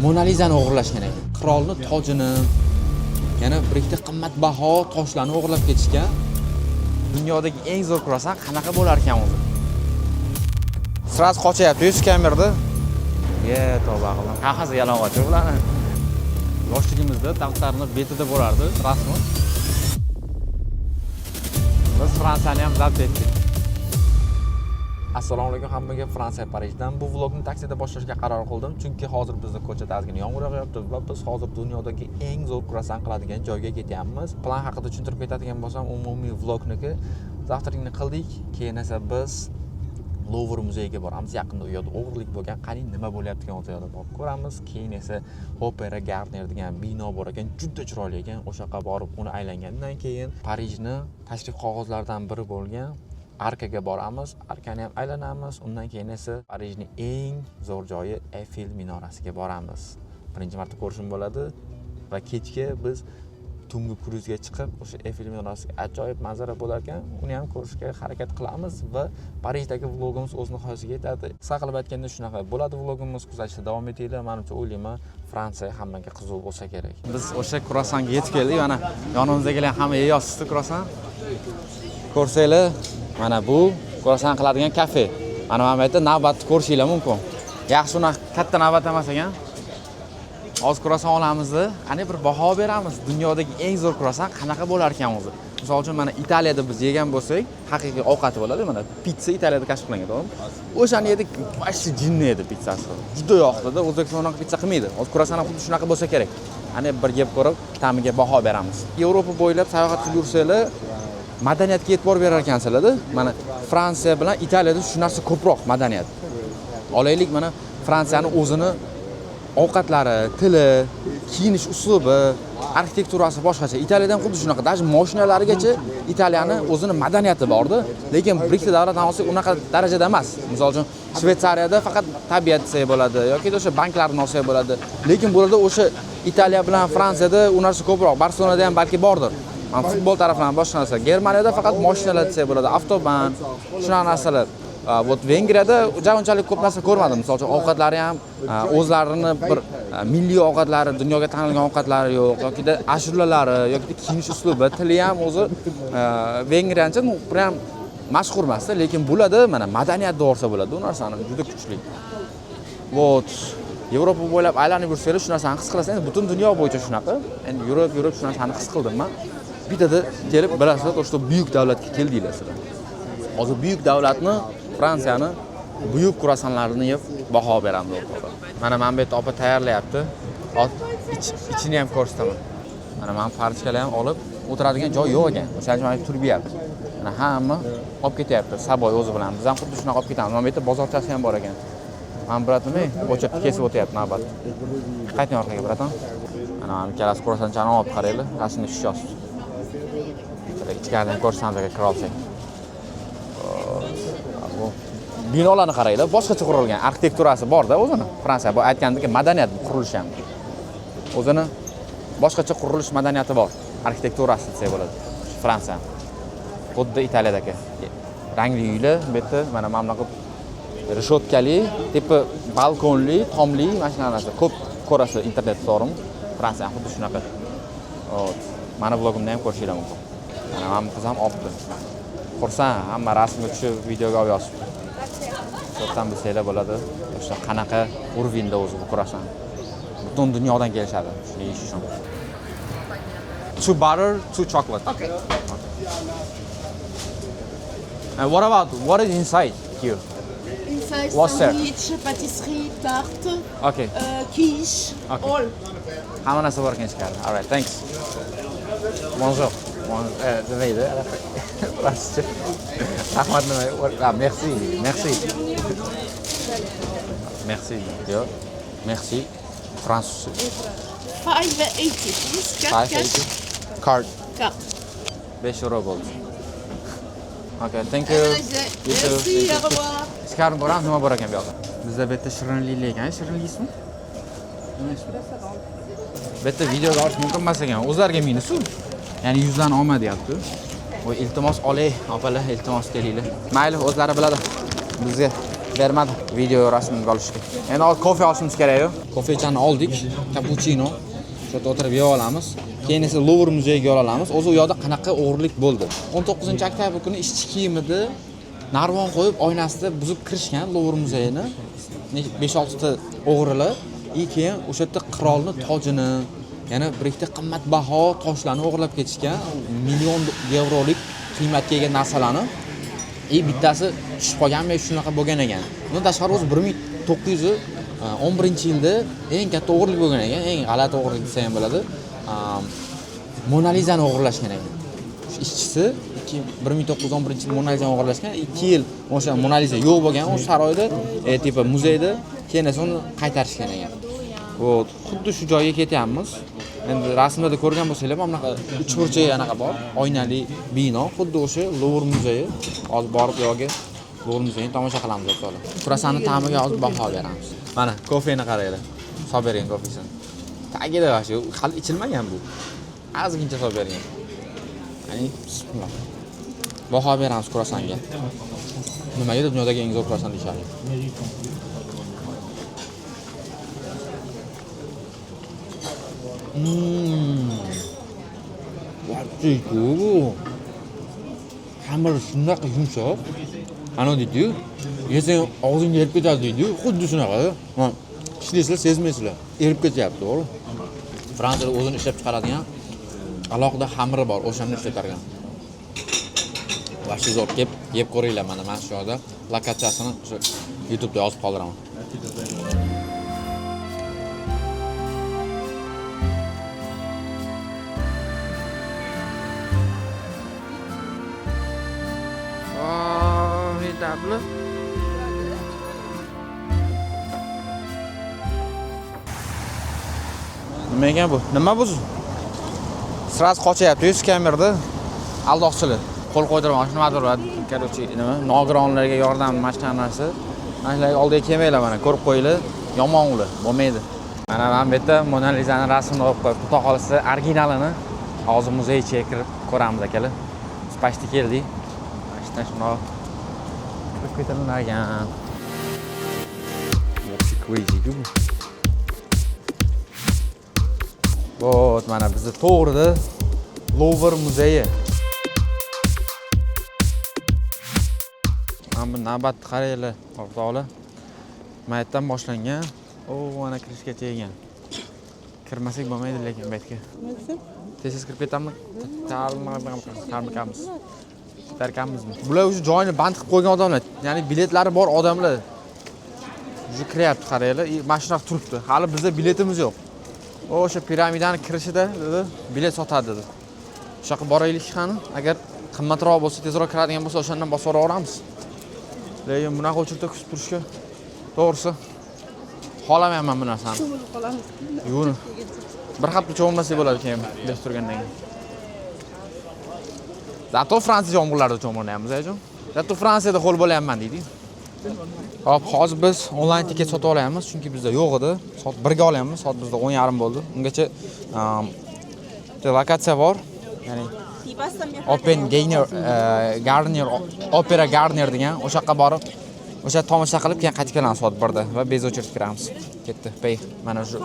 Mona Lisani o'g'irlashgan ekan. Qirolni tojini, yana bir ikkita qimmatbaho toshlarni o'g'irlab ketishgan. Dunyodagi eng zo'r kruassan qanaqa bo'lar ekan o'zi? Sraz qochyapti, 100 kamerada. Tavba qildim. Qahasi yalang'och ularni. Yoshligimizda daftarni betida bo'lardi, rasmi. Biz Fransiyani ham zabt etdik. Assalomu alaykum hammaga, Fransiya Parijdan. Bu vlogni taksida boshlashga qaror qildim, chunki hozir bizning ko'chada ozgina yomg'ir yog'yapti va biz hozir dunyodagi eng zo'r kruassan qiladigan joyga ketyapmiz. Plan haqida tushuntirib ketadigan bo'lsam, umumiy vlogniki zavtrakni qildik, keyin esa biz Louvre muzeyiga boramiz. Yaqinda u yerda o'g'irlik bo'lgan, qani nima bo'layotgan o'sha yerda borib ko'ramiz. Keyin esa Opera Garnier degan bino bor ekan, juda chiroyli ekan. O'sha yoqqa borib uni aylangandan keyin Parijni tashrif qog'ozlaridan biri bo'lgan Arkaga boramiz, Arkani ham aylanamiz. Undan keyin esa Parijning eng zo'r joyi Eiffel minorasiga boramiz. Birinchi marta ko'rishim bo'ladi va kechga biz tungi kruzga chiqib, o'sha Eiffel minorasiga ajoyib manzara bo'lar ekan, uni ham ko'rishga harakat qilamiz va Parijdagi vlogimiz o'z nihoyasiga yetadi. Qisqa qilib aytganda shunaqa bo'ladi vlogimiz, kuzatishda davom etinglar. Menimcha o'ylayman, Fransiya hammaga qiziq bo'lsa kerak. Biz o'sha kruassanga yetib keldik. Mana yonimizdagilar hamma yeyapsiz kruassan. Ko'rsanglar, mana bu kruassan qiladigan kafe. Mana bu yerda navbatni ko'rishinglar mumkin. Yaxshi unaqa katta navbat emas ekan. Hozir kruassan olamiz-da, qani bir baho beramiz. Dunyodagi eng zo'r kruassan qanaqa bo'lar ekan o'zi? Misol uchun mana Italiyada biz yegan bo'lsak, haqiqiy ovqat bo'ladi. Mana pitsa Italiyada kashf qilingan, to'g'rimi? O'shani yedik, vashti jinni edi pizzasi. Juda yoqdi-da, O'zbekiston unaqa pitsa qilmaydi. Hozir kruassan ham xuddi shunaqa bo'lsa kerak. Qani bir yeb ko'rib, ta'miga baho beramiz. Yevropa bo'ylab sayohat qilib yursanglar, madaniyatga e'tibor berar ekansizlar-da. Mana Fransiya bilan Italiyada shu narsa ko'proq madaniyat. Olaylik, mana Fransiyani o'zini ovqatlari, tili, kiyinish uslubi, arxitekturasi boshqacha. Italiyadan xuddi shunaqa, даже mashinalarigacha Italiyani o'zini madaniyati bor-da, lekin bir ikkita davlatdan olsak unaqa darajada emas. Misol uchun Shvetsariyada faqat tabiat desak bo'ladi yoki o'sha banklarni olsak bo'ladi. Lekin bu yerda o'sha Italiya bilan Fransiyada u narsa ko'proq, Barselonada ham balki bordir. Futbol tarafdan boshqa narsa. Germaniyada faqat mashinalar desak bo'ladi, avtoban, shunaqa narsalar. Вот Vengriyada unchalik ko'p narsa ko'rmadim. Misol uchun ovqatlari ham o'zlarini bir milliy ovqatlari, dunyoga tanilgan ovqatlari yo'q, yoki ashulalari, yoki kiyinish uslubi, tili ham o'zi Vengriyancha ham mashhur emas-da, lekin bo'ladi, mana madaniyat dorsa bo'ladi, u narsani juda kuchli. Вот Yevropa bo'ylab aylanib yursanglar, shu narsani his qilasan. Butun dunyo bo'yicha shunaqa. Endi yurib shu narsani his qildim men. Bitada kelib bilasizlar, o'sha buyuk davlatga keldinglar sizlar. Hozir buyuk davlatni, Fransiyani buyuk kruassanlarini yeb baho beramiz o'rtada. Mana bu yerda opa tayyorlayapti. Ichini ham ko'rsataman. Mana men farishkalar ham olib o'tiradigan joy yo'q ekan. O'shaning uchun turbiyapti. Mana hamma olib ketyapti, saboy o'zi bilan. Biz ham xuddi shunaqa olib ketamiz. Mana bu yerda bozorchasi ham bor ekan. Men bratimni o'chirib kesib o'tyapti navbat. Qayting orqaga bratim. Mana ikkalasi kruassanchani olib qaraylar, rasmni tushyapsiz. Ichkaridan ko'rsam aka kira olsak. Binolarni qaraylar, boshqacha qurilgan, arxitekturasi bor-da o'zini. Fransiya bu aytgandek madaniyat qurilishi ham. O'zini boshqacha qurilish madaniyati bor, arxitekturasi desak bo'ladi. Fransiya. Xuddi Italiyadagi rangli uylar, bu yerda mana mamlakat reshotkali, tipi balkonli, tomli mashinalar ko'p ko'rasiz internetda, to'g'rimi? Fransiya xuddi shunaqa. Mana vlogimda ham ko'rishinglar mumkin. Mana men qiz ham olibdi. Xursand, hamma rasmga tushib, videoga olib yozib. To'xtam bilsanglar bo'ladi. O'sha qanaqa urvinda o'zi bu kruassan. Butun dunyodan kelishadi shuni yeyish uchun. 2 butter, 2 chocolate. Okay. And what is inside here? Inside What's there? sandwich, pâtisserie, tarte, Okay. quiche, Okay. all. Hamma narsa bor ekan ichkarida. All right, thanks. Bonjour. Neydi? Fransızca. Rahmat nima? Merci. Merci. Merci. Yo. Merci. Fransızca. 5,80 please. Card. Card. 5 euro bo'ldi. Okay, thank you. Merci, au revoir. Ichkarida boramiz, nima bor ekan bu yoqda? Bizda bu yerda shirinlik ekan, shirinlikmi? Nima ismi? Bu yerda videoga olish mumkin emas ekan. O'zlariga minusu. Ya'ni 100 dan olma deyapti. Voy iltimos olay, opalar, iltimos kelinglar. Mayli, o'zlari biladi. Bizga bermadi video rasmini olishga. Endi hozir kofe olishimiz kerak-ku. Kofechani oldik, cappuccino. Shu yerda o'tirib yeb olamiz. Keyin esa Louvre muzeyiga yo'l olamiz. O'zi u yoqda qanaqa o'g'irlik bo'ldi? 19-oktyabr kuni ishchi kiyimida narvon qo'yib, oynasida buzib kirishgan Louvre muzeyini. 5-6 ta o'g'rilar. Keyin o'sha yerda qirolni tojini, yana bir ikkita qimmatbaho toshlarni o'g'irlab ketishgan. Million yevrolik qiymatga ega narsalarni. Bittasi tushib qolganmi, shunaqa bo'lgan ekan. Bundan tashqari o'zi 1911-yilda eng katta o'g'irlik bo'lgan ekan, eng g'alati o'g'irlik desa ham bo'ladi. Mona Lisani o'g'irlashgan ekan. Ishchisi 1911-yilda Mona Lisani o'g'irlashgan, 2 yil o'sha Mona Lisa yo'q bo'lgan, o'sha saroyda, tipa muzeyda, keyin esa uni qaytarishgan ekan. Xuddi shu joyga ketyapmiz. Endi rasmlarda ko'rgan bo'lsanglar, mana bunaqa 3 burchak anaqa bor, oynali bino, xuddi o'sha Louvre muzeyi. Hozir borib yo'g'i Louvre muzeyini tomosha qilamiz o'rtoqlar. Kurasani ta'miga hozir baho beramiz. Mana kofeni qaranglar. Solib bergan kofesini. Tagida shu hali ichilmagan bu. Ozgincha solib bergan. Ya'ni bismillah. Baho beramiz kurasanga. Nimaga dunyodagi eng zo'r kurasan deyshadi? Vaqtiku. Xamir shunaqa yumshoq. Ana deydi-yu, yesang og'zingga erib ketadi deydi-yu, xuddi shunaqa. Ishlaysizlar, sezmaysizlar. Erib ketyapti, to'g'ri? Fransiyada o'zini ishlab chiqaradigan alohida xamiri bor, o'shani ishlatargan. Vaqti zo'r kelib, yeb ko'ringlar mana shu yerda. Lokatsiyasini YouTube'da yozib qoldiraman. Formidable. Nima ekan bu? Nima bu? Sraz qochyapti-yu kamerada. Aldoqchilar. Qo'l qo'ydirmoqchi nimadir va короче, nima? Nogironlarga yordam mashinasi. Mana shularga oldiga kelmanglar mana, ko'rib qo'yinglar. Yomon ular, bo'lmaydi. Mana bu yerda Mona Lisani rasmini olib qo'yib, xudo xolisa originalini hozir muzeyga kirib ko'ramiz akalar. Biz pashti keldik. Pashtan shuni kirib ketilmagan. Вообще crazy-ku bu. Вот, mana bizda to'g'rida Louvre muzeyi. Mana bu navbatni qaranglar, o'rtoqlar. Maytdan boshlangan. Ana kirishga kelgan. Kirmasak bo'lmaydi lekin bu yerga. Tez kirib ketamiz. Tarmikamiz. Tarkamizmi? Bular o'sha joyni band qilib qo'ygan odamlar, ya'ni biletlari bor odamlar. O'sha kiryapti, qaranglar. Mana shunaqa turibdi. Hali bizda biletimiz yo'q. O'sha piramidani kirishida dedi, bilet sotadi dedi. O'sha yoqqa boraylik qani, agar qimmatroq bo'lsa, tezroq kiradigan bo'lsa, o'shandan bosib yuboramiz. Lekin bunaqa o'chirib kutib turishga to'g'risi xohlamayman bu narsani. Yo'q. Bir hafta cho'mmasak bo'ladi keyin deb turgandan keyin. Zato Fransiya yomg'irlarida cho'milmayapmiz, ayjon. Zato Fransiyada qo'l bo'layapman deydi. Hop, hozir biz onlayn tiket sotib olyapmiz, chunki bizda yo'q edi. Soat 1 ga olyapmiz, soat bizda 10:30 bo'ldi. Ungacha lokatsiya bor. Ya'ni Open Garnier, Opera Garnier degan o'sha yoqqa borib, o'sha tomosha qilib keyin qaytib kelamiz soat 1 da va bez o'chirib kiramiz. Ketdi. Pay. Mana shu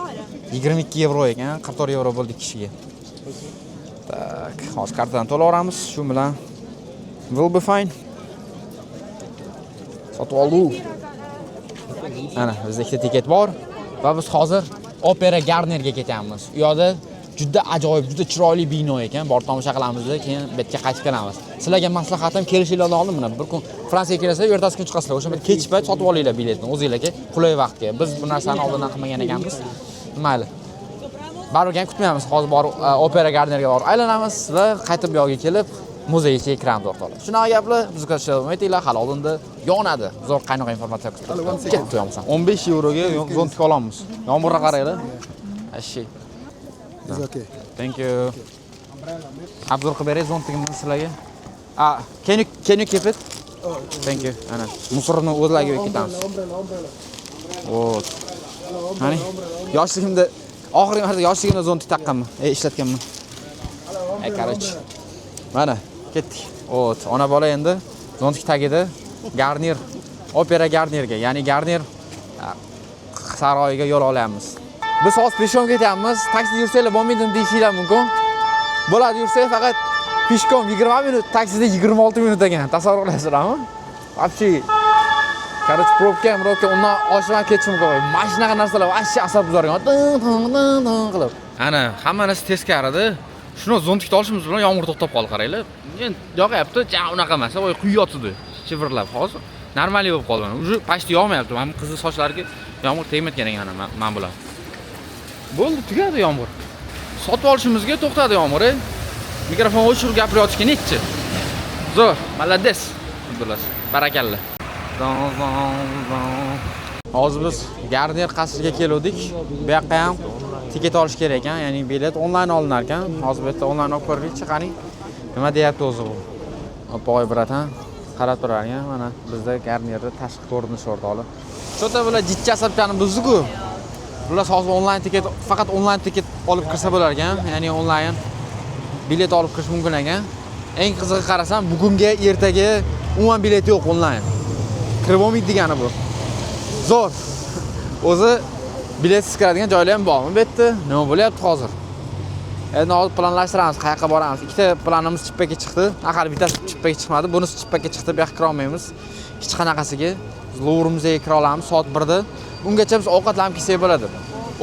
22 yevro ekan, 44 yevro bo'ldi kishiga. Tak, hozir kartadan to'layveramiz. Shu bilan will be fine. Sotib oldik. Ana, bizda ikkita tiket bor va biz hozir Opera Garnierga ketyapmiz. U yoqda juda ajoyib, juda chiroyli bino ekan. Borib tomosha qilamiz, keyin bu yerga qaytib kelamiz. Sizlarga maslahatim kelishinglarni oldin mana bir kun Fransiyaga kelasizlar, ertasi kun chiqasizlar. O'sha yerda kech payt sotib olinglar biletni o'zingizlarga qulay vaqtga. Biz bu narsani oldindan qilmagan ekanmiz. Mayli. Baribir ham kutmaymiz. Hozir borib Opera Garnierga borib aylanamiz va qaytib bu yoqqa kelib muzeyga kiramiz o'rtoqlar. Shunaqa gaplar, biz ko'rsatmaytinglar, hali oldinda yonadi. Zo'r qaynoq informatsiya kutib. Ketdi yomsa. 15 yevroga zontik olamiz. Yomg'irga qaranglar. Ashi. It's okay. Thank you. Abzor qilib beray zontigimni sizlarga. Can you keep it? Thank you. Ana, musorni o'zlariga qo'yib ketamiz. Vo't. Qani? Yoshligimda oxirgi marta yoshligimda zontik taqqanman, ishlatganman. Короче. Mana, ketdik. Vo't, ona bola endi zontik tagida Garnier Opera Garnierga, ya'ni Garnier saroyiga yo'l olamiz. Biz hozir peshkom ketyapmiz. Taksi yursanglar bo'lmaydimi deyishinglar mumkin. Bo'ladi yursak faqat peshkom 20 minut, taksida 26 minut ekan. Tasavvur qilasizlarmi? Вообще Короче, probka undan oshmay ketishim kerak. Mana shunaqa narsalar vashcha asab buzargan. Qilib. Ana, hamma narsa teskarida. Shuni zontlikda olishimiz bilan yomg'ir to'xtab qoldi, qaranglar. Endi yog'yapti, unaqa emas, voy quyyotsidi. Chivirlab hozir. Normal bo'lib qolgan. Uje почти yog'mayapti. Mana qizni sochlariga yomg'ir tegmayotgan ekan men bilan. Bo'ldi, tugadi yomg'ir. Sotib olishimizga to'xtadi yomg'ir. Mikrofon o'chirib gapirayotgan nechi. Zo'r, malades. Abdullah, barakalla. Hozir biz Garnier qasriga keldik. Bu yoqqa ham tiket olish kerak ekan, ya'ni bilet onlayn olinar ekan. Hozir bu yerda onlayn olib ko'raylik, qani. Nima deyapti o'zi bu? Opoy bratan, qarab turar ekan. Mana bizda Garnierda tashqi ko'rinish o'rtoqlar. Cho'ta bular jitcha asabchani buzdi-ku. Bular hozir onlayn tiket, faqat onlayn tiket olib kirsa bo'lar ekan, ya'ni onlayn bilet olib kirish mumkin ekan. Eng qizig'i qarasam, bugunga, ertaga umuman bilet yo'q onlayn. Kirib olmaydi degani bu. Zo'r. O'zi biletsiz kiradigan joylar ham bormi bu yerda? Nima bo'lyapti hozir? Endi hozir planlashtiramiz, qayerga boramiz. Ikkita planimiz chippaga chiqdi. Axir bittasi chippaga chiqmadi, bunisi chippaga chiqdi. Bu yoqqa kira olmaymiz. Hech qanaqasiga. Louvre muzeyiga kira olamiz soat 1 da. Ungacha biz ovqatlanib kelsak bo'ladi.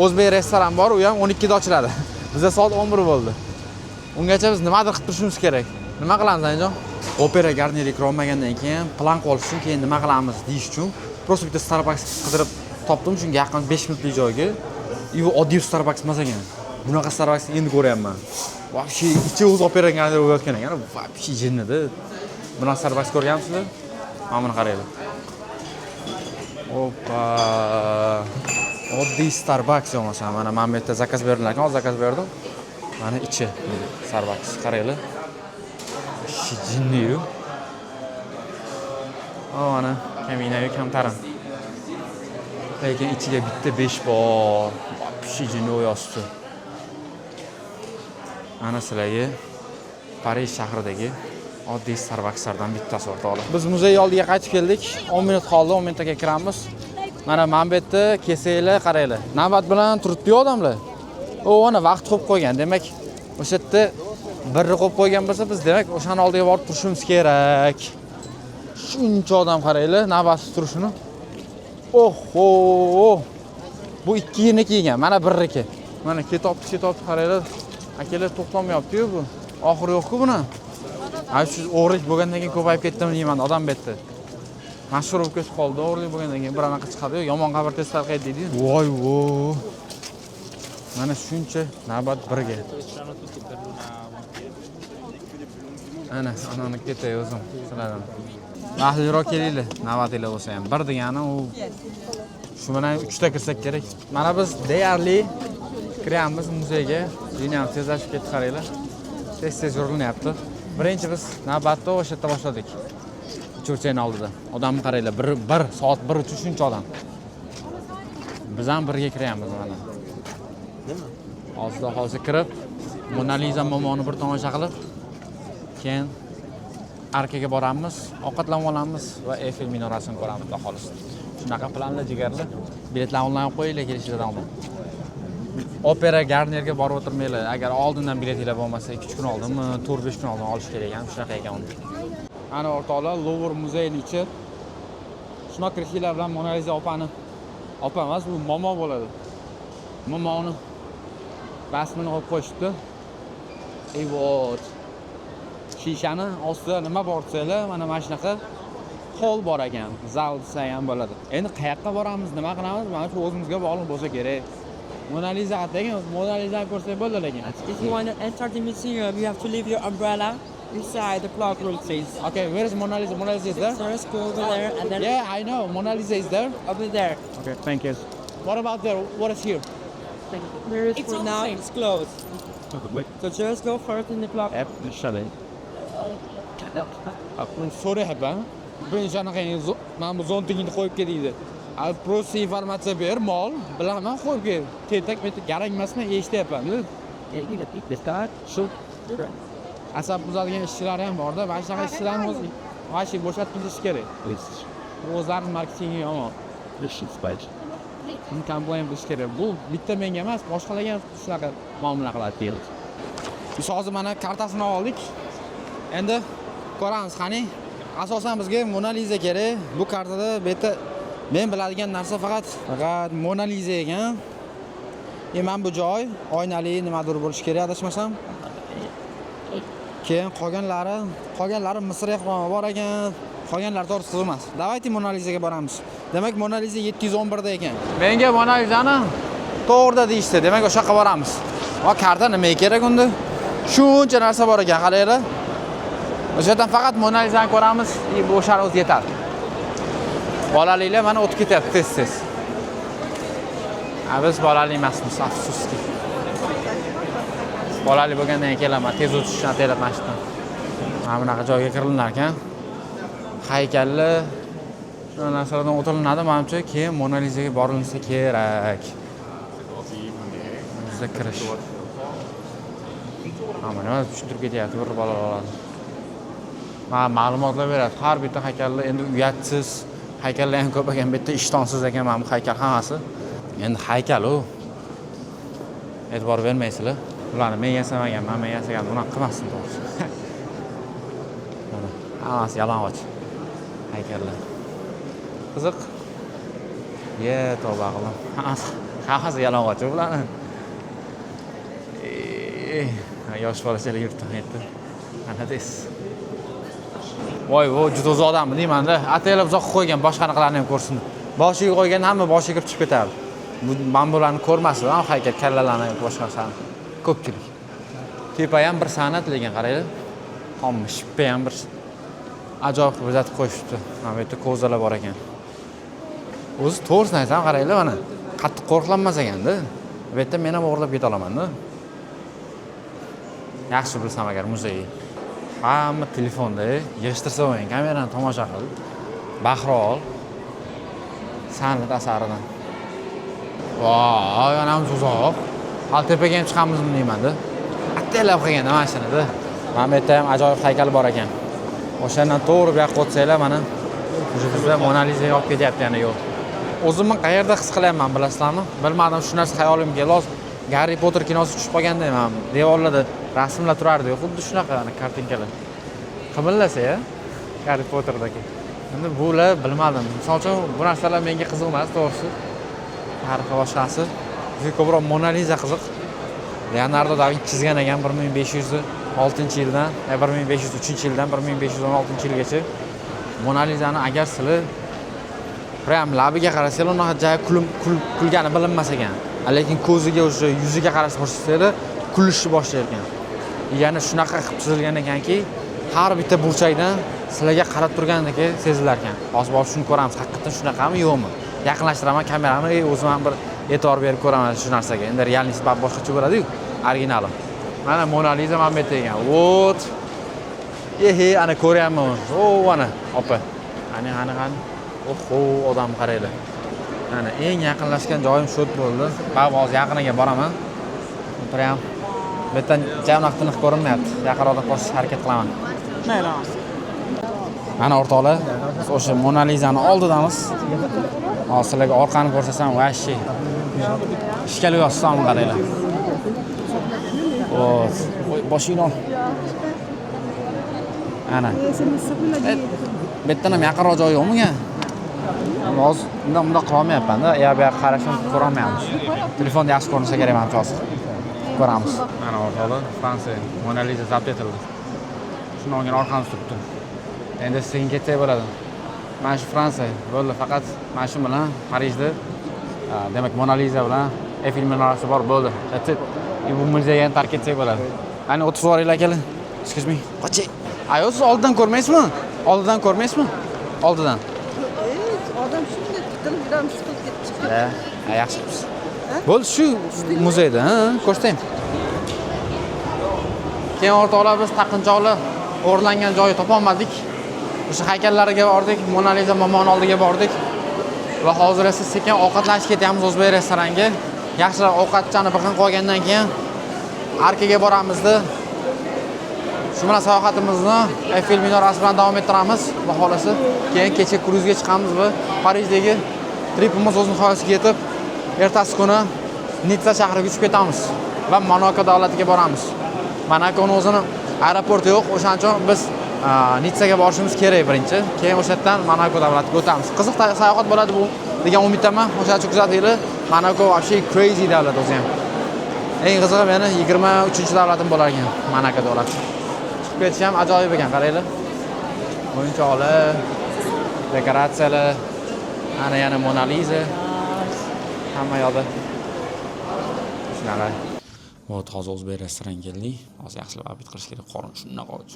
O'zbek restoran bor, u ham 12 da ochiladi. Bizda soat 11 bo'ldi. Ungacha biz nimadir qilib turishimiz kerak. Nima qilamiz, Anjon? Opera Garnierga kira olmagandan keyin plan qolish uchun keyin nima qilamiz deyish uchun просто bitta Starbucks qidirib topdim, chunki yaqin 5 minutlik joyga. Bu oddiy Starbucks emas ekan. Bunaqa Starbucks endi ko'ryapman. Вообще ichi o'z Opera Garnier bo'layotgan ekan. Вообще jinnida. Bunaqa Starbucks ko'rganmisizlar? Mana buni qaranglar. Opa. Oddiy Starbucks bo'lmasa, mana men bu yerda zakaz berdilar ekan, hozir zakaz berdim. Mana ichi Starbucks, qaranglar. Jinniyu. Mana kaminayu kamtarim. Lekin ichiga bitta 5 bor. Вообще jinni o'yosdi. Ana sizlarga Parij shahridagi oddiy Starbuckslardan bittasi o'rtoqlar. Biz muzey oldiga qaytib keldik. 10 minut qoldi, 10 minutga kiramiz. Mana men bu yerda kelsanglar, qaranglar. Navbat bilan turibdi odamlar. O, ana vaqt qo'yib qo'ygan. Demak, o'sha yerda birni qo'yib qo'ygan bo'lsa, biz demak o'shani oldiga borib turishimiz kerak. Shuncha odam qaranglar, navbatsiz turishini. Oho! Bu 2 yilniki ekan, mana 1niki. Mana ketopti qaranglar. Akalar to'xtamayapti-yu bu. Oxiri yo'q-ku buni. Ay shu o'g'rilik bo'lgandan keyin ko'payib ketdimi deyman, odam betdi. Mashhur bo'lib ketib qoldi, o'g'rilik bo'lgandan keyin bir anaqa chiqadi-yu, yomon xabar tez tarqaydi deydi. Voy-vo. Mana shuncha navbat birga. Ana, anani ketay o'zim, sizlardan. Vaqtliroq kelinglar, navbatinglar bo'lsa ham. Bir degani u shu bilan 3 ta kirsak kerak. Mana biz deyarli kiryapmiz muzeyga. Yana tezlashib ketdi, qaranglar. Tez yurilyapti. Birinchi biz navbatda o'sha yerda boshladik. Cho'rchayning oldida. Odamni qaranglar, bir soat 1 uchun shuncha odam. Biz ham birga kiryapmiz mana. Hozir kirib, Mona Lisa momoni bir tomosha qilib, keyin arkaga boramiz, ovqatlanib olamiz va Eiffel minorasini ko'ramiz xolos. Shunaqa planlar jigarlar. Biletlarni onlayn qo'yinglar kelishingizdan oldin. Opera Garnierga borib o'tirmanglar. Agar oldindan biletinglar bo'lmasa, 2-3 kun oldinmi, 4-5 kun oldin olish kerak ham, shunaqa ekan uni. Ana o'rtoqlar, Louvre muzeyining ichi. Shunaqa kirishlar bilan Mona Lisa opa emas, bu momo bo'ladi. Momoni rasmini olib qo'yishdi. Evot. Shishani ostida nima bor desanglar, mana shunaqa hol bor ekan. Zal desa ham bo'ladi. Endi qayoqqa boramiz, nima qilamiz? Mana shu o'zimizga bog'liq bo'lsa kerak. Mona Lisa degan, Mona Lisa ko'rsak bo'ldi lekin. If you want to enter the museum, you have to leave your umbrella inside the clock room, please. Okay, where is Mona Lisa? Mona Lisa is there? First go over there and then Yeah, I know. Mona Lisa is there. over there. Okay, thank you. What about there? What is here? There is It's for all now the same. it's closed. So just go first in the clock. Hep dışarı. So'rayapman. Birinchi anaqa mana bu zontingni qo'yib keldi. Al просто informatsiya ber, mol bilaman qo'yib kel. Tetak-metak garang emasmi, eshityapman. Shu asab buzadigan ishchilar ham bor-da, mana shunaqa ishchilarni o'zi vashi bo'shatib ketish kerak. O'zlarining marketingi yomon. Buni kompaniya bilish kerak. Bu bitta menga emas, boshqalarga ham shunaqa muomala qiladi deydi. Biz hozir mana kartasini oldik. Endi ko'ramiz, qani. Asosan bizga Mona Lisa kerak. Bu kartada bu yerda men biladigan narsa faqat Mona Lisa ekan. Men bu joy oynali nimadir bo'lish kerak, adashmasam. Keyin qolganlari Misr ehroni bor ekan. Qolganlar to'g'risi emas. Davayki Mona Lisaga boramiz. Demak Mona Lisa 711 da ekan. Menga Mona Lisani to'g'rida deyishdi. Demak o'sha yoqqa boramiz. Va karta nimaga kerak unda? Shuncha narsa bor ekan, qaranglar. O'sha yerdan faqat Mona Lisani ko'ramiz, bu o'sha o'zi yetadi. Bolaliklar mana o'tib ketyapti tez-tez. Biz bolali emasmiz, afsuski. Bolali bo'lgandan kelaman, tez o'tishni ataylar mashqdan. Mana bunaqa joyga kirilar ekan. Haykalli shu narsalardan o'tilinadi, menimcha keyin Mona Lisaga borilsa kerak. Bizda kirish. Mana nima tushuntirib ketyapti, bir bola oladi. Mana ma'lumotlar beradi. Har bitta haykallar endi uyatsiz, haykallar ham ko'p ekan, bitta ishtonsiz ekan mana bu haykal hammasi. Endi haykal u. E'tibor bermaysizlar. Ularni men yasamaganman, men yasagan unaqa qilmasin to'g'risi. Mana hammasi yalang'och. Haykallar. Qiziq. Tavba qildim. Hammasi yalang'och ularni. Yosh bolachalik yurtdan aytdi. Ana des. Voy, juda uzoq odammi deyman-da. Ataylar uzoqqa qo'ygan, boshqanaqalarni ham ko'rsin. Boshiga qo'ygan hamma boshiga kirib chiqib ketadi. Men bularni ko'rmasdim, haykal kallalarni boshqasini. Ko'pchilik. Tepa ham bir san'at lekin qaranglar. Hamma shippa ham bir ajoyib bezatib qo'yishibdi. Mana bu yerda ko'zalar bor ekan. O'zi to'g'risini aytsam, qaranglar mana. Qattiq qo'rqlanmas ekanda. Bu yerda men ham o'g'irlab keta olaman-da. Yaxshi bilsam agar muzey. Hamma telefonda yig'ishtirsa bo'lgan, kamerani tomosha qil. Bahra ol. San'at asaridan. Voy, anamiz uzoq. Hal tepaga ham chiqamizmi deyman-da. Attaylar qo'yganda mana shunida. Mana bu yerda ham ajoyib haykal bor ekan. O'shandan to'g'ri bu yoqqa o'tsanglar mana bizda Mona Lisaga olib ketyapti yana yo'l. O'zimni qayerda his qilyapman, bilasizlarmi? Bilmadim, shu narsa xayolimga keldi. Harry Potter kinosi tushib qolganda ham devorlarda rasmlar turardi, xuddi shunaqa kartinkalar. Qimillasa-ya Harry Potterdagi. Endi bular bilmadim. Misol uchun bu narsalar menga qiziq emas, to'g'risi. Tarixiy boshqasi. Bizga ko'proq Mona Lisa qiziq. Leonardo da Vinci chizgan ekan 1506-yildan, 1503-yildan 1516-yilgacha. Mona Lisani agar sizlar prям labiga qarasanglar, unaqa joy kulgani bilinmas ekan. Lekin ko'ziga o'sha yuziga qarab ko'rsanglar, kulishni boshlar ekan. Ya'ni shunaqa qilib chizilgan ekanki, har bitta burchakdan sizlarga qarab turgandek sezilar ekan. Hozir borib shuni ko'ramiz, haqiqatan shunaqami yo'qmi? Yaqinlashtiraman kamerani, o'zim ham bir e'tibor berib ko'raman shu narsaga. Endi real nisbat boshqacha bo'ladi-ku, originali. Mana Mona Lisa mana bu yerda ekan. Vot. Ana ko'ryapman. Ana, opa. Ana. Oho, odam qaranglar. Ana eng yaqinlashgan joyim shu bo'ldi. Hozir yaqiniga boraman. Prям bu yerdan jamliqni ko'rinmayapti. Yaqinroq bosishga harakat qilaman. Mayli. Mana o'rtoqlar, biz o'sha Mona Lisani oldidamiz. Hozir sizlarga orqani ko'rsatsam, vashi. Ishkal yo'qsan qaranglar. Voy, boshingni ol. Ana. Bu yerdan ham yaqinroq joy yo'qmi? Hozir bunday qilolmayapman-da. Bu yoqqa qarashim ko'rolmayapmiz. Telefonda yaxshi ko'rinsa kerak menimcha hozir. Ko'ramiz. Mana o'rtoqlar, Fransiya Mona Lisa zabt etildi. Shuni olgan orqamiz turibdi. Endi sekin ketsak bo'ladi. Mana shu Fransiya bo'ldi, faqat mana shu bilan Parijda demak Mona Lisa bilan Eiffel minorasi bor bo'ldi. Bu muzeyni tark etsak bo'ladi. Qani o'tib boringlar akalar. Excuse me. Qochi. Ayo, siz oldidan ko'rmaysizmi? Oldidan ko'rmaysizmi? Oldidan. Odam shunday tiqilib yuramiz, siqilib ketib chiqadi. Yaxshimiz. Bo'ldi, shu muzeyda, ko'rsataymi. Keyin o'rtoqlar biz taqinchoqlar o'rlangan joyni topa olmadik. O'sha haykallariga bordik, Mona Lisa momoni oldiga bordik. Va hozir esa sekin ovqatlanishga ketyapmiz o'zbek restoranga. Yaxshilab ovqatchani biqin qo'ygandan keyin arkaga boramizda. Shu bilan sayohatimizni Eiffel minorasi bilan davom ettiramiz. Xudo xolasa, keyin kecha kruzga chiqamiz va Parijdagi tripimiz o'z nihoyasiga yetib, ertasi kuni Nitsa shahriga uchib ketamiz va Monako davlatiga boramiz. Monakoning o'zini aeroporti yo'q, o'shaning uchun biz Nitsaga borishimiz kerak birinchi. Keyin o'sha yerdan Monako davlatiga o'tamiz. Qiziq sayohat bo'ladi bu degan umiddaman. O'sha uchun kuzatinglar. Monako вообще crazy davlat o'zi ham. Eng qizig'i meni 23-davlatim bo'lar ekan Monako davlati. Chiqib ketish ham ajoyib ekan, qaranglar. O'yinchoqlar, dekoratsiyalar, ana yana Mona Lisa. Hamma yoqda. Shunaqa. Hozir o'zbek restoranga keldik. Hozir yaxshilab obed qilish kerak, qorin shunaqa och.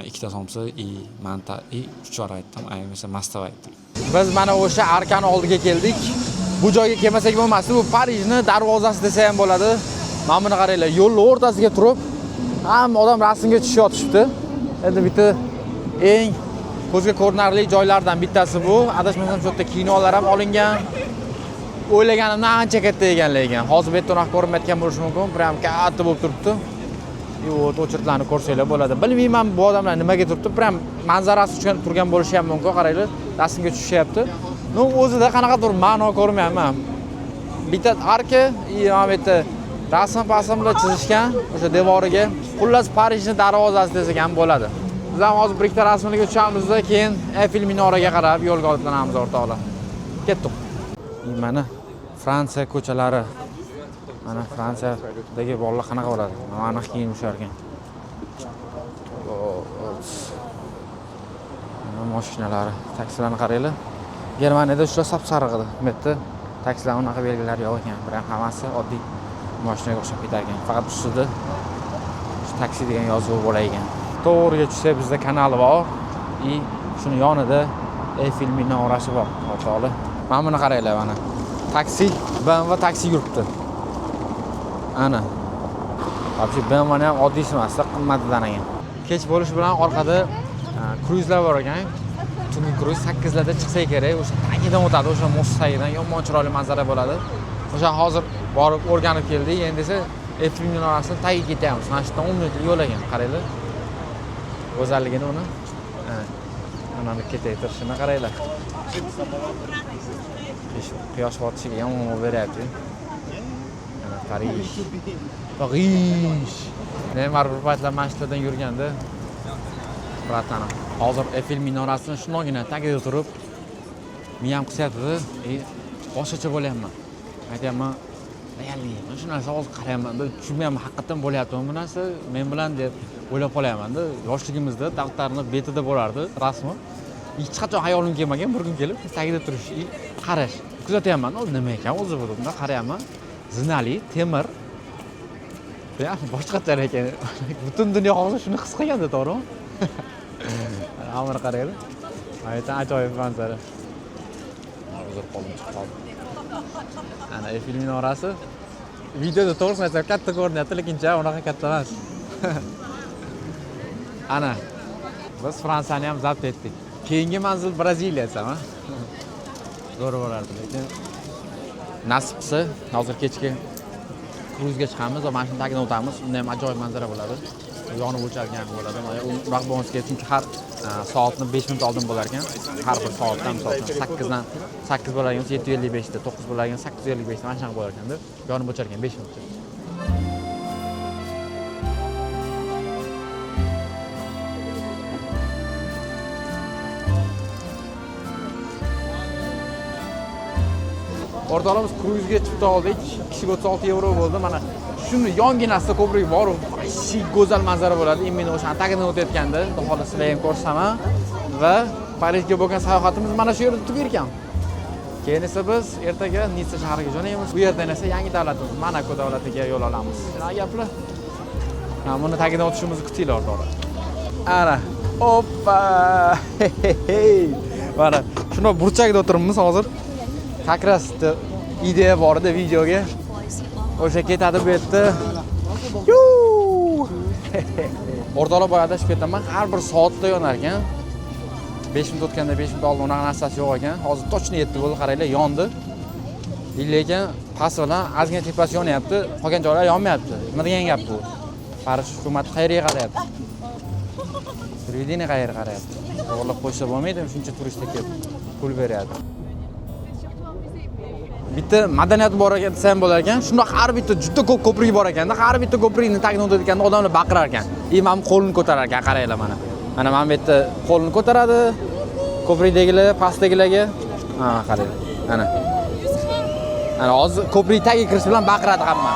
Ikkita somsa manta 3 aytdim, ayniqsa mastava aytdim. Biz mana o'sha arkani oldiga keldik. Bu joyga kelmasak bo'lmasdi. Bu Parijning darvozasi desa ham bo'ladi. Mana buni qaranglar, yo'lning o'rtasiga turib, hamma odam rasmga tushib yotishibdi. Endi bitta eng ko'zga ko'rinarli joylardan bittasi bu. Adashmasam shu yerda kinolar ham olingan. O'ylaganimdan ancha katta ekan lekin. Hozir bu yerda unaqa ko'rinmayotgan bo'lishi mumkin. Prям katta bo'lib turibdi. Yo'q, o'chirtlarni ko'rsanglar bo'ladi. Bilmayman bu odamlar nimaga turibdi. Prям manzarasi tushgan turgan bo'lishi ham mumkin. Qaranglar, rasmga tushyapti. No, o'zida qanaqadir ma'no ko'rmayapman. Bitta arka, mana bu yerda rasm bilan chizishgan o'sha devoriga. Xullas Parijning darvozasi desak ham bo'ladi. Biz ham hozir bir ikkita rasmlarga tushamiz-da, keyin Eiffel minoraga qarab yo'lga otlanamiz o'rtoqlar. Ketdik. Mana Fransiya ko'chalari. Mana Fransiyadagi bolalar qanaqa bo'ladi? Mana kiyim ushar ekan. Mana mashinalari, taksilarni qaranglar. Germaniyada shular sap-sariq edi. Bu yerda taksilar unaqa belgilari yo'q ekan. Biroq hammasi oddiy mashinaga o'xshab ketar ekan. Faqat ustida taksi degan yozuv bo'lar ekan. To'g'riga tushsa bizda kanal bor. Shuni yonida Eiffel minorasi bor. O'rtoqlar. Mana buni qaranglar mana. Taksi, BMW taksi yuribdi. Ana. Вообще BMW ham oddiysi emas, qimmatidan ekan. Kech bo'lish bilan orqada kruzlar bor ekan. Tungi kruz 8larda chiqsa kerak, o'sha tagidan o'tadi, o'sha most tagidan yomon chiroyli manzara bo'ladi. O'sha hozir borib o'rganib keldik. Endi esa Eiffel minorasining tagiga ketamiz. Mana shu 10 minutlik yo'l ekan, qaranglar. Go'zalligini uni. Mana ketaytirishini qaranglar. Quyosh botishiga yomon beryapti. Mana Parij. Parij. Neymar bir paytlar mana shu yerdan yurganda. Bratlarim, hozir Eiffel minorasining shunogina tagida turib, miyam qisyapti-da, boshqacha bo'lyapman. Aytayapman, realli, mana shu narsa hozir qarayapman, tushunmayapman, haqiqatan bo'lyaptimi bu narsa men bilan deb o'ylab qolyapman-da. Yoshligimizda daftarni betida bo'lardi rasmi. Hech qachon hayolim kelmagan, bir kun kelib tagida turish, qarash. Kuzatyapman, nima ekan o'zi bu deb qarayapman. Zinali, temir. Ya boshqacha ekan. Butun dunyo hozir shuni his qilganda, to'g'rimi? Amir qaraylar. Ayta ajoyib manzara. Hozir qo'lim chiqib qoldi. Ana Eiffel minorasi. Videoda to'g'risini aytsam katta ko'rinyapti, lekin unaqa katta emas. Ana biz Fransiyani ham zabt etdik. Keyingi manzil Braziliya desam, ha. Zo'r bo'lardi, lekin nasib qilsa, hozir kechki kruzga chiqamiz va mana shu tagidan o'tamiz. Unda ham ajoyib manzara bo'ladi. Yonib o'chargan bo'ladi. Unaqa bo'lmasa kerak, chunki har soatni 5 minut oldin bo'lar ekan. Har bir soatdan masalan 8 bo'lar ekan, 7:55 da, 9 bo'lar ekan, 8:55 da mana shunaqa bo'lar ekanda. Yonib o'char ekan 5 minutda. O'rtoqlarimiz kruzga chiqib oldik. Kishiga 36 euro bo'ldi. Mana shuni yonginasida ko'prik bor. Vahshiy go'zal manzara bo'ladi. Men o'sha tagidan o'tayotganda, xudo sizlar ham ko'rsaman va Parijga bo'lgan sayohatimiz mana shu yerda tugab ekan. Keyin esa biz ertaga Nitsa shahriga jo'naymiz. Bu yerdan esa yangi davlatimiz Monako davlatiga yo'l olamiz. Nima gaplar? Buni tagidan o'tishimizni kutinglar o'rtoqlar. Ana, oppa! Mana shuni burchakda o'tiribmiz hozir. Как раз ideya bor edi videoga. O'sha ketadi bu yerda. O'rtoqlar boya adashib ketaman. Har bir soatda yonar ekan. 5 minut o'tganda 5 minut oldin unaqa narsasi yo'q ekan. Hozir точно 7 bo'ldi, qaranglar, yondi. Lekin past bilan ozgina tepasi yonyapti, qolgan joylar yonmayapti. Nima degan gap bu? Parij hukumat qayerga qarayapti? televideniye qayerga qarayapti. To'g'rilab qo'ysa bo'lmaydimi? Shuncha turist kelib pul beryapti. Bitta madaniyat bor ekan desa ham bo'lar ekan. Shundoq har bitta juda ko'p ko'prik bor ekanda, har bitta ko'prikni tagidan o'tayotganda odamlar baqirar ekan. Mana qo'lini ko'tarar ekan, qaranglar mana. Mana bu yerda qo'lini ko'taradi. Ko'prikdagilar, pastdagilarga. Ha, qaranglar. Ana hozir ko'prik tagiga kirish bilan baqiradi hamma.